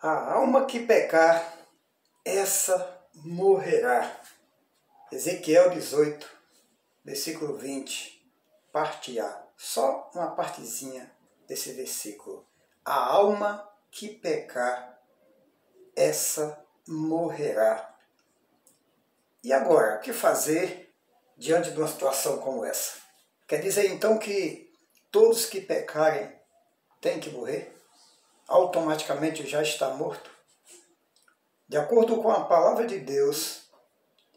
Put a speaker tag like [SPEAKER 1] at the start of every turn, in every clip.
[SPEAKER 1] A alma que pecar, essa morrerá. Ezequiel 18, versículo 20, parte A. Só uma partezinha desse versículo. A alma que pecar, essa morrerá. E agora, o que fazer diante de uma situação como essa? Quer dizer então que todos que pecarem têm que morrer? Automaticamente já está morto? De acordo com a palavra de Deus,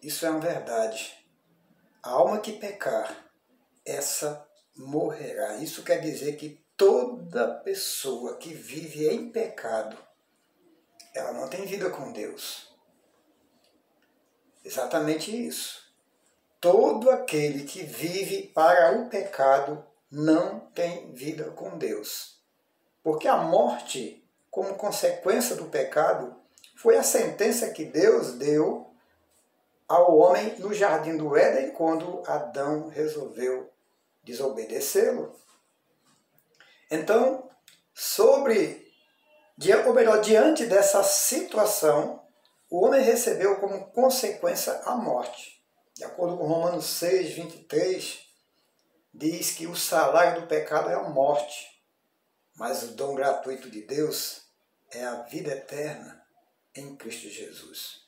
[SPEAKER 1] isso é uma verdade. A alma que pecar, essa morrerá. Isso quer dizer que toda pessoa que vive em pecado, ela não tem vida com Deus. Exatamente isso. Todo aquele que vive para o pecado não tem vida com Deus. Porque a morte, como consequência do pecado, foi a sentença que Deus deu ao homem no jardim do Éden quando Adão resolveu desobedecê-lo. Então, diante dessa situação, o homem recebeu como consequência a morte. De acordo com Romanos 6, 23, diz que o salário do pecado é a morte, mas o dom gratuito de Deus é a vida eterna em Cristo Jesus.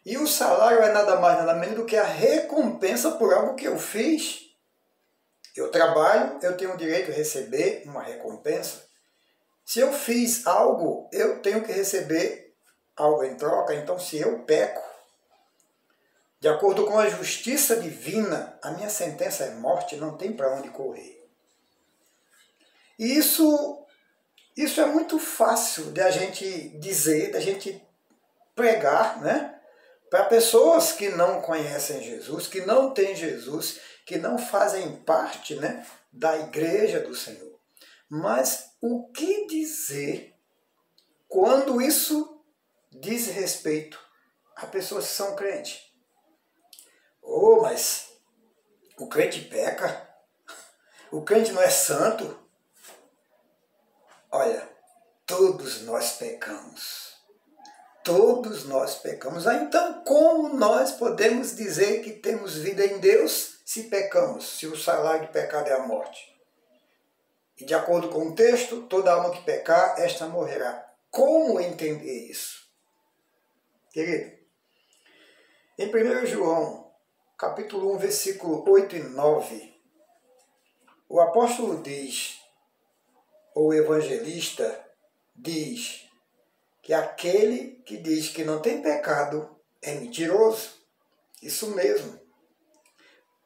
[SPEAKER 1] E o salário é nada mais, nada menos do que a recompensa por algo que eu fiz. Eu trabalho, eu tenho o direito de receber uma recompensa. Se eu fiz algo, eu tenho que receber algo em troca. Então, se eu peco, de acordo com a justiça divina, a minha sentença é morte, não tem para onde correr. E isso é muito fácil de a gente dizer, da gente pregar, né? Para pessoas que não conhecem Jesus, que não têm Jesus, que não fazem parte, né, da igreja do Senhor. Mas o que dizer quando isso diz respeito a pessoas que são crentes? Oh, mas o crente peca? O crente não é santo? Olha, todos nós pecamos. Todos nós pecamos. Então, como nós podemos dizer que temos vida em Deus se pecamos, se o salário do pecado é a morte? E de acordo com o texto, toda alma que pecar, esta morrerá. Como entender isso? Querido, em 1 João, capítulo 1, versículo 8 e 9, o apóstolo diz, ou o evangelista diz, que aquele que diz que não tem pecado é mentiroso. Isso mesmo.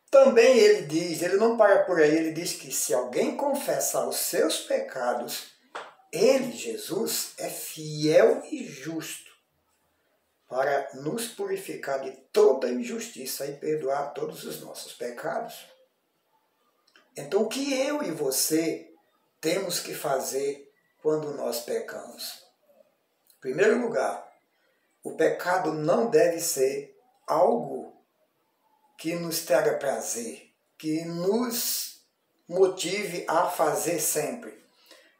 [SPEAKER 1] Também ele diz, ele não para por aí, ele diz que se alguém confessar os seus pecados, ele, Jesus, é fiel e justo para nos purificar de toda injustiça e perdoar todos os nossos pecados. Então, o que eu e você temos que fazer quando nós pecamos? Em primeiro lugar, o pecado não deve ser algo que nos traga prazer, que nos motive a fazer sempre.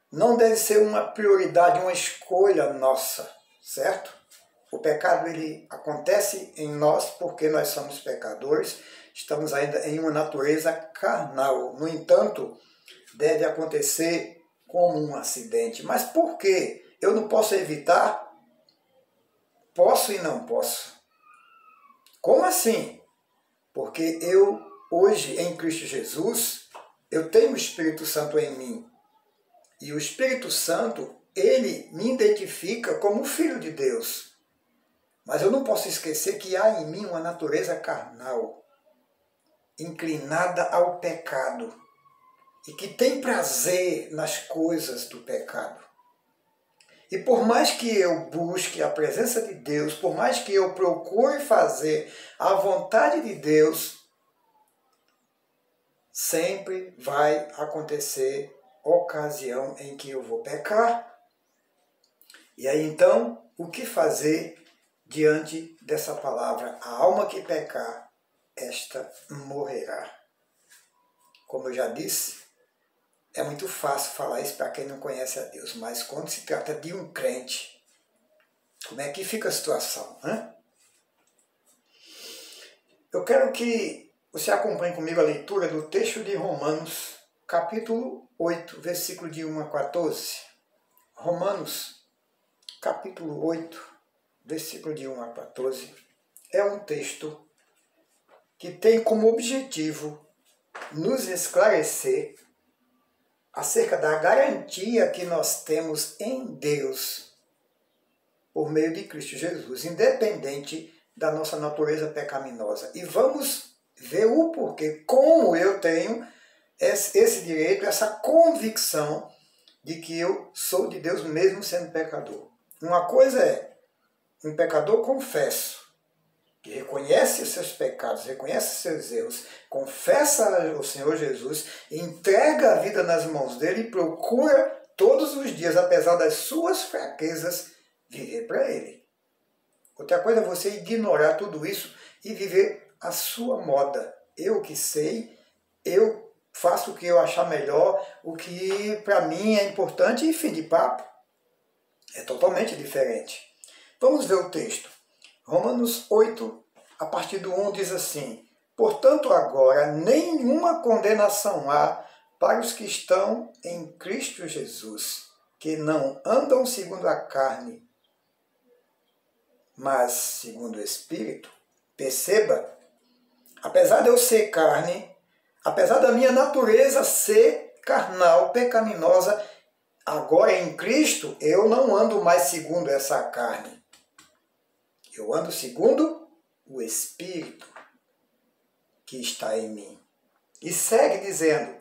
[SPEAKER 1] Não deve ser uma prioridade, uma escolha nossa, certo? O pecado ele acontece em nós porque nós somos pecadores, estamos ainda em uma natureza carnal. No entanto, deve acontecer como um acidente. Mas por quê? Eu não posso evitar? Posso e não posso. Como assim? Porque eu, hoje, em Cristo Jesus, eu tenho o Espírito Santo em mim. E o Espírito Santo, ele me identifica como filho de Deus. Mas eu não posso esquecer que há em mim uma natureza carnal, inclinada ao pecado, e que tem prazer nas coisas do pecado. E por mais que eu busque a presença de Deus, por mais que eu procure fazer a vontade de Deus, sempre vai acontecer ocasião em que eu vou pecar. E aí então, o que fazer diante dessa palavra? A alma que pecar, esta morrerá. Como eu já disse, é muito fácil falar isso para quem não conhece a Deus, mas quando se trata de um crente, Como é que fica a situação, né? Eu quero que você acompanhe comigo a leitura do texto de Romanos, capítulo 8, versículo de 1 a 14. Romanos, capítulo 8, versículo de 1 a 14, é um texto que tem como objetivo nos esclarecer acerca da garantia que nós temos em Deus por meio de Cristo Jesus, independente da nossa natureza pecaminosa. E vamos ver o porquê, como eu tenho esse direito, essa convicção de que eu sou de Deus mesmo sendo pecador. Uma coisa é um pecador confesso, que reconhece os seus pecados, reconhece os seus erros, confessa ao Senhor Jesus, entrega a vida nas mãos dele e procura todos os dias, apesar das suas fraquezas, viver para ele. Outra coisa é você ignorar tudo isso e viver a sua moda. Eu que sei, eu faço o que eu achar melhor, o que para mim é importante e fim de papo. É totalmente diferente. Vamos ver o texto. Romanos 8, a partir do 1, diz assim: portanto, agora nenhuma condenação há para os que estão em Cristo Jesus, que não andam segundo a carne, mas segundo o Espírito. Perceba, apesar de eu ser carne, apesar da minha natureza ser carnal, pecaminosa, agora em Cristo eu não ando mais segundo essa carne. Eu ando segundo o Espírito que está em mim. E segue dizendo: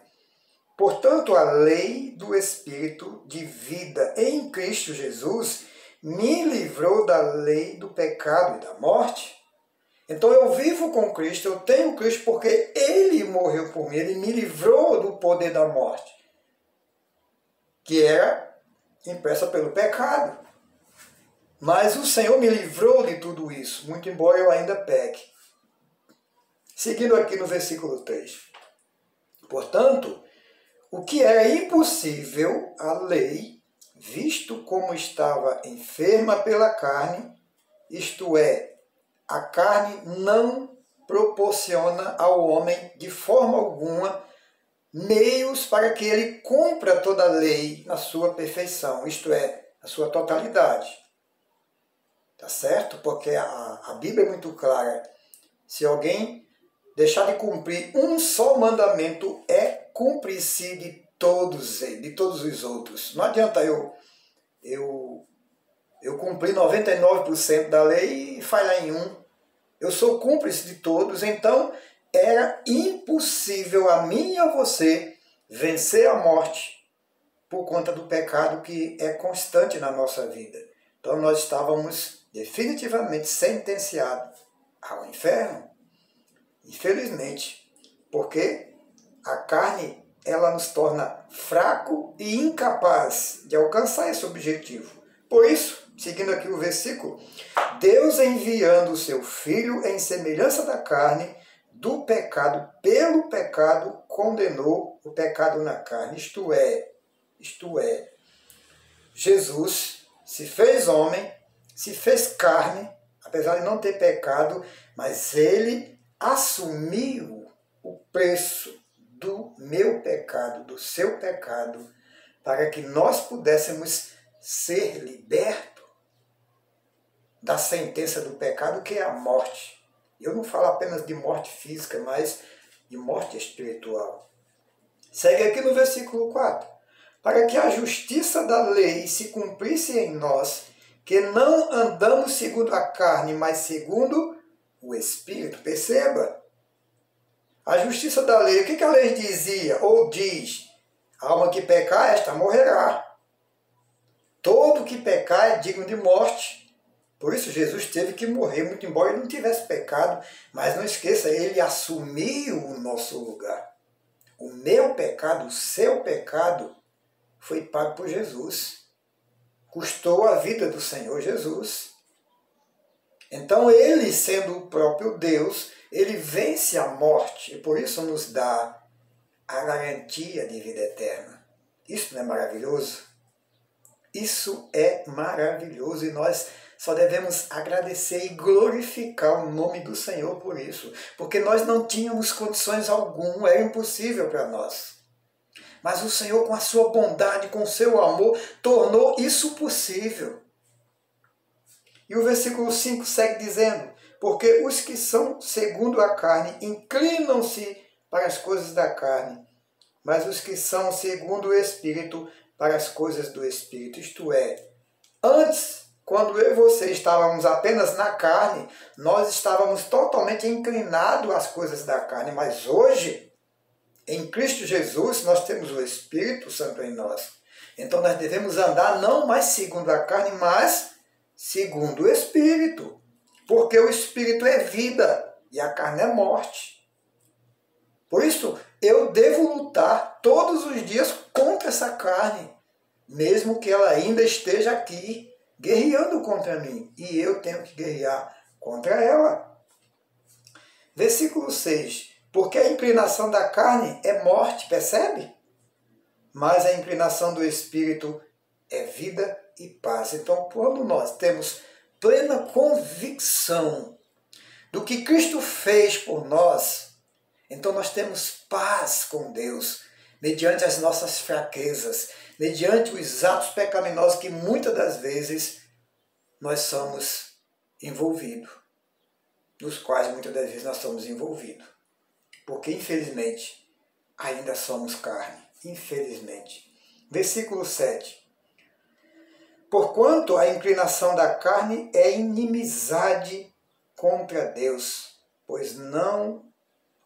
[SPEAKER 1] portanto, a lei do Espírito de vida em Cristo Jesus me livrou da lei do pecado e da morte. Então eu vivo com Cristo, eu tenho Cristo porque Ele morreu por mim, Ele me livrou do poder da morte, que era impressa pelo pecado. Mas o Senhor me livrou de tudo isso, muito embora eu ainda peque. Seguindo aqui no versículo 3. Portanto, o que era impossível à lei, visto como estava enferma pela carne, isto é, a carne não proporciona ao homem de forma alguma meios para que ele cumpra toda a lei na sua perfeição, isto é, a sua totalidade. Tá certo? Porque a Bíblia é muito clara. Se alguém deixar de cumprir um só mandamento, é cúmplice de todos os outros. Não adianta eu cumprir 99% da lei e falhar em um. Eu sou cúmplice de todos, então era impossível a mim e a você vencer a morte por conta do pecado que é constante na nossa vida. Então nós estávamos definitivamente sentenciados ao inferno, infelizmente, porque a carne ela nos torna fraco e incapaz de alcançar esse objetivo. Por isso, seguindo aqui o versículo, Deus enviando o seu Filho em semelhança da carne, do pecado, pelo pecado, condenou o pecado na carne. Isto é, Jesus se fez homem, se fez carne, apesar de não ter pecado, mas ele assumiu o preço do meu pecado, do seu pecado, para que nós pudéssemos ser libertos da sentença do pecado, que é a morte. Eu não falo apenas de morte física, mas de morte espiritual. Segue aqui no versículo 4. Para que a justiça da lei se cumprisse em nós, que não andamos segundo a carne, mas segundo o Espírito. Perceba? A justiça da lei, o que a lei dizia ou diz? A alma que pecar, esta morrerá. Todo que pecar é digno de morte. Por isso Jesus teve que morrer, muito embora ele não tivesse pecado. Mas não esqueça, ele assumiu o nosso lugar. O meu pecado, o seu pecado, foi pago por Jesus. Custou a vida do Senhor Jesus. Então ele, sendo o próprio Deus, ele vence a morte e por isso nos dá a garantia de vida eterna. Isso não é maravilhoso? Isso é maravilhoso e nós só devemos agradecer e glorificar o nome do Senhor por isso, porque nós não tínhamos condições alguma, era impossível para nós. Mas o Senhor, com a sua bondade, com o seu amor, tornou isso possível. E o versículo 5 segue dizendo: porque os que são segundo a carne inclinam-se para as coisas da carne, mas os que são segundo o Espírito para as coisas do Espírito. Isto é, antes, quando eu e você estávamos apenas na carne, nós estávamos totalmente inclinados às coisas da carne, mas hoje, em Cristo Jesus, nós temos o Espírito Santo em nós. Então nós devemos andar não mais segundo a carne, mas segundo o Espírito. Porque o Espírito é vida e a carne é morte. Por isso, eu devo lutar todos os dias contra essa carne, mesmo que ela ainda esteja aqui, guerreando contra mim. E eu tenho que guerrear contra ela. Versículo 6. Porque a inclinação da carne é morte, percebe? Mas a inclinação do Espírito é vida e paz. Então, quando nós temos plena convicção do que Cristo fez por nós, então nós temos paz com Deus, mediante as nossas fraquezas, mediante os atos pecaminosos que muitas das vezes nós somos envolvidos, nos quais muitas das vezes nós somos envolvidos. Porque, infelizmente, ainda somos carne. Infelizmente. Versículo 7. Porquanto a inclinação da carne é inimizade contra Deus, pois não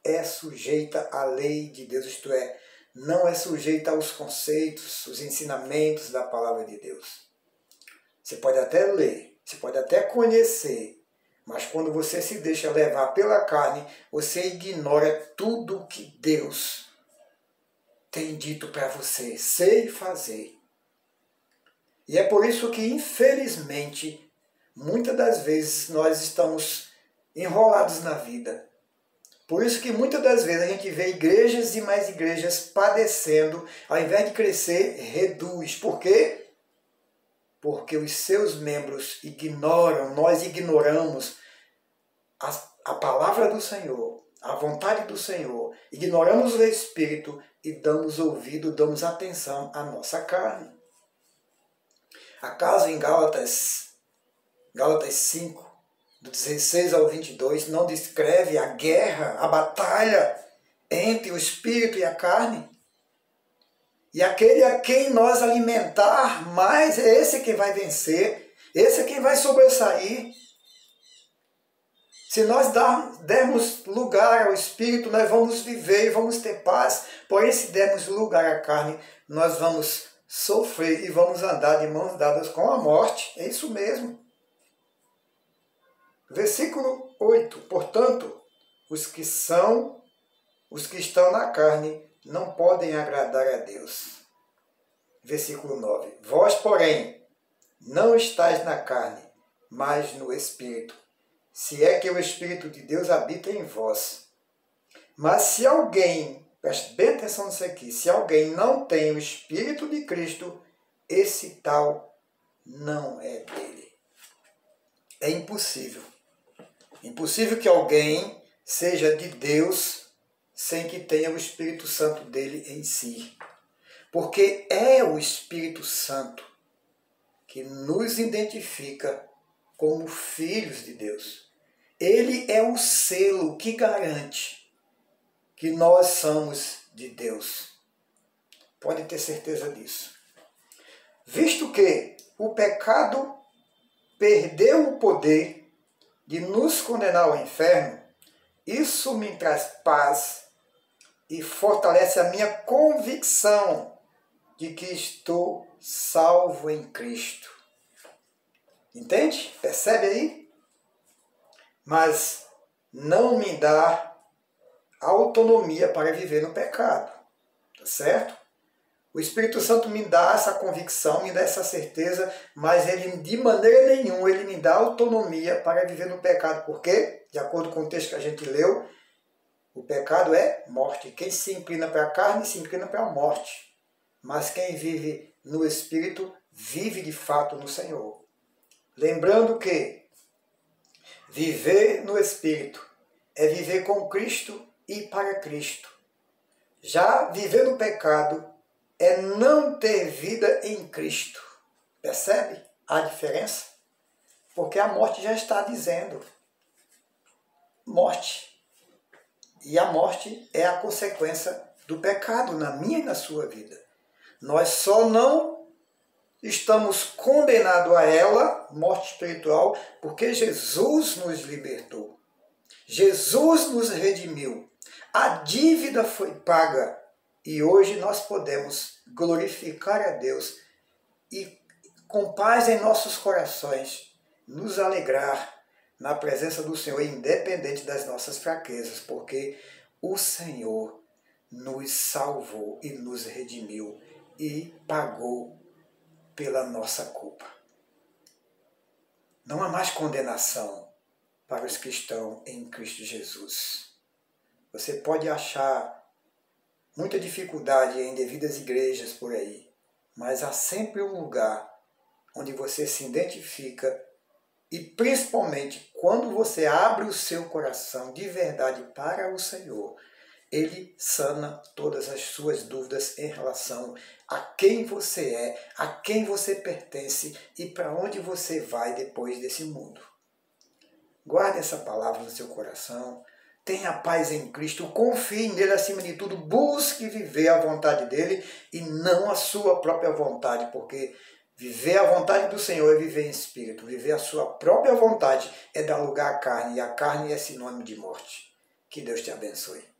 [SPEAKER 1] é sujeita à lei de Deus, isto é, não é sujeita aos conceitos, os ensinamentos da palavra de Deus. Você pode até ler, você pode até conhecer, mas quando você se deixa levar pela carne, você ignora tudo o que Deus tem dito para você ser e fazer. E é por isso que, infelizmente, muitas das vezes nós estamos enrolados na vida. Por isso que muitas das vezes a gente vê igrejas e mais igrejas padecendo, ao invés de crescer, reduz. Por quê? Porque os seus membros ignoram, nós ignoramos a palavra do Senhor, a vontade do Senhor, ignoramos o Espírito e damos ouvido, damos atenção à nossa carne. Acaso em Gálatas 5, do 16 ao 22, não descreve a guerra, a batalha entre o Espírito e a carne? E aquele a quem nós alimentar mais, é esse que vai vencer, esse é quem vai sobressair. Se nós dermos lugar ao Espírito, nós vamos viver e vamos ter paz. Porém, se dermos lugar à carne, nós vamos sofrer e vamos andar de mãos dadas com a morte. É isso mesmo. Versículo 8. Portanto, os que estão na carne não podem agradar a Deus. Versículo 9. Vós, porém, não estáis na carne, mas no Espírito, se é que o Espírito de Deus habita em vós. Mas se alguém, preste bem atenção nisso aqui, se alguém não tem o Espírito de Cristo, esse tal não é dele. É impossível. Impossível que alguém seja de Deus sem que tenha o Espírito Santo dele em si. Porque é o Espírito Santo que nos identifica como filhos de Deus. Ele é o selo que garante que nós somos de Deus. Pode ter certeza disso. Visto que o pecado perdeu o poder de nos condenar ao inferno, isso me traz paz e fortalece a minha convicção de que estou salvo em Cristo. Entende? Percebe aí? Mas não me dá autonomia para viver no pecado. Tá certo? O Espírito Santo me dá essa convicção, me dá essa certeza, mas ele de maneira nenhuma ele me dá autonomia para viver no pecado. Por quê? De acordo com o texto que a gente leu, o pecado é morte. Quem se inclina para a carne se inclina para a morte. Mas quem vive no Espírito vive de fato no Senhor. Lembrando que viver no Espírito é viver com Cristo e para Cristo. Já viver no pecado é não ter vida em Cristo. Percebe a diferença? Porque a morte já está dizendo. Morte. E a morte é a consequência do pecado na minha e na sua vida. Nós só não estamos condenados a ela, morte espiritual, porque Jesus nos libertou. Jesus nos redimiu. A dívida foi paga e hoje nós podemos glorificar a Deus e, com paz em nossos corações, nos alegrar na presença do Senhor, independente das nossas fraquezas, porque o Senhor nos salvou e nos redimiu e pagou pela nossa culpa. Não há mais condenação para os que estão em Cristo Jesus. Você pode achar muita dificuldade em devidas igrejas por aí, mas há sempre um lugar onde você se identifica e principalmente quando você abre o seu coração de verdade para o Senhor, Ele sana todas as suas dúvidas em relação a quem você é, a quem você pertence e para onde você vai depois desse mundo. Guarde essa palavra no seu coração, tenha paz em Cristo, confie nele acima de tudo, busque viver a vontade dele e não a sua própria vontade, porque viver a vontade do Senhor é viver em espírito, viver a sua própria vontade é dar lugar à carne, e a carne é sinônimo de morte. Que Deus te abençoe.